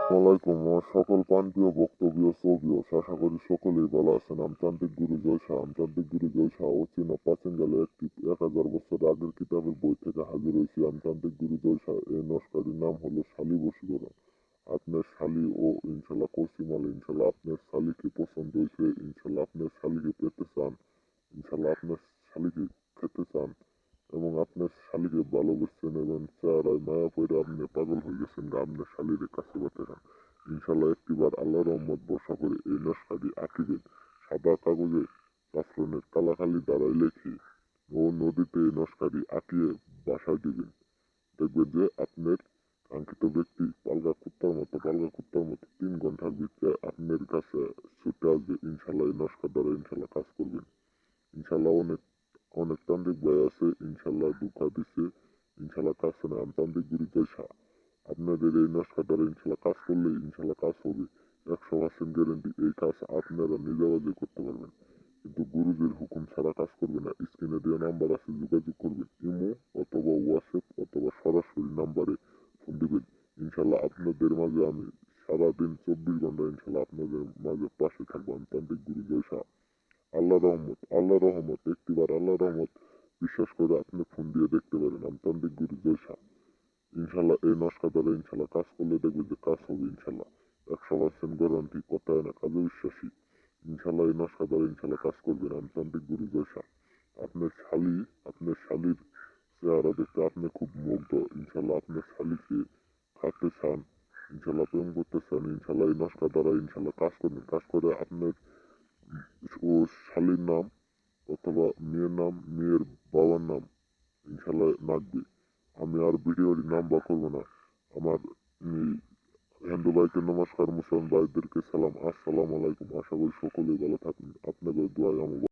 আসসালামাইকুম আমার সকল প্রান্তীয় বক্তব্য সবিও আশা করি সকলেই ভালো আছেন। আমতান্ত্রিক গুরু জয়সা আমতান্ত্রিক গুরু জয়সা অচেনা প্রাচীনকালে একটি 1000 বছর আগের কিতাবের বই থেকে হাজির হয়েছি। আমতান্ত্রিক গুরু জয়সা এই নস্কারির নাম হলো শালি বশীকরণ। আপনার শালি ও ইনশাল্লাহ কসিমাল ইনশাল্লাহ আপনার শালিকে পছন্দ হয়েছে, ইনশাল্লাহ আপনার শালিকে পেতে চান, ইনশাল্লাহ আপনার শালিকে খেতে চান এবং আপনার শালিকে ভালোবাসছেন এবং চেহারায় মায়া পড়ে আপনি পাগল হয়ে গেছেন গা আপনার শালির কাছে পেতে চান। ইনশাল্লাহ একটিবার আল্লাহ রহমত বর্ষা করে এই নস্কাটি আঁকিবেন সাদা কাগজে কাফরনের কালাকালি দ্বারাই লেখে ও নদীতে এই নস্কাটি আঁকিয়ে বাসায় দিবেন। দেখবেন যে আপনার কাঙ্ক্ষিত ব্যক্তি পালগা কুত্তার মতো 3 ঘন্টার ভিতরে আপনার কাছে ছুটে আসবে। ইনশাল্লাহ এই নস্কার দ্বারা ইনশাল্লাহ কাজ করবেন। ইনশাল্লাহ অনেক অনেক তান্ত্রিক ভাই আছে, ইনশাল্লাহ দুঃখা দিছে, ইনশাল্লাহ কাজ না তান্ত্রিক গুরু জয়সা। আপনাদের এই নস্কা দ্বারা ইনশাল্লাহ কাজ করলে ইনশাল্লাহ কাজ হবে। 100% গ্যারেন্টি এই কাজ আপনারা নিজেরাই করতে পারবেন, কিন্তু গুরুজির হুকুম ছাড়া কাজ করবে না। স্ক্রিনে দেওয়া নাম্বার আছে, যোগাযোগ করবেন। ইমো অথবা হোয়াটসঅ্যাপ অথবা সরাসরি নাম্বারে ফোন দিবেন। ইনশাল্লাহ আপনাদের মাঝে আমি সারাদিন 24 ঘন্টা ইনশাল্লাহ আপনাদের মাঝে পাশে থাকবো। আমি তান্ত্রিক গুরু জয়সা। আল্লাহ রহমত একটিবার আল্লাহ রহমত বিশ্বাস করে আপনি ফোন দিয়ে দেখতে পারেন। আমতান্ত্রিক গুরু জয়সা ইনশাল্লাহ এই নস্কা দ্বারা ইনশাল্লাহ কাজ করলে দেখবেন যে কাজ হবে ইনশাল্লাহ। 100% গ্যারান্টি, কথায় না কাজে বিশ্বাসী। ইনশাল্লাহ এই নস্কা দ্বারা ইনশাল্লাহ কাজ করবেন। আমতান্ত্রিক গুরু জয়সা আপনার শালির চেহারা দেখতে আপনি খুব মুগ্ধ। ইনশাল্লাহ আপনার শালিকে খাতে চান, ইনশাল্লাহ প্রেম করতে চান। ইনশাল্লাহ এই নস্কা দ্বারা ইনশাল্লাহ কাজ করবেন। কাজ করে আপনার ও শালীর নাম অথবা মেয়ের নাম, মেয়ের বাবার নাম ইনশাল্লাহ রাখবে। আমি আর ভিডিওর নাম বা করবো না। আমার হিন্দু ভাইকে নমস্কার, মুসলমান ভাইদেরকে সালাম, আসসালামু আলাইকুম। আশা করি সকলেই ভালো থাকবেন। আপনাদের দোয়ায় আমি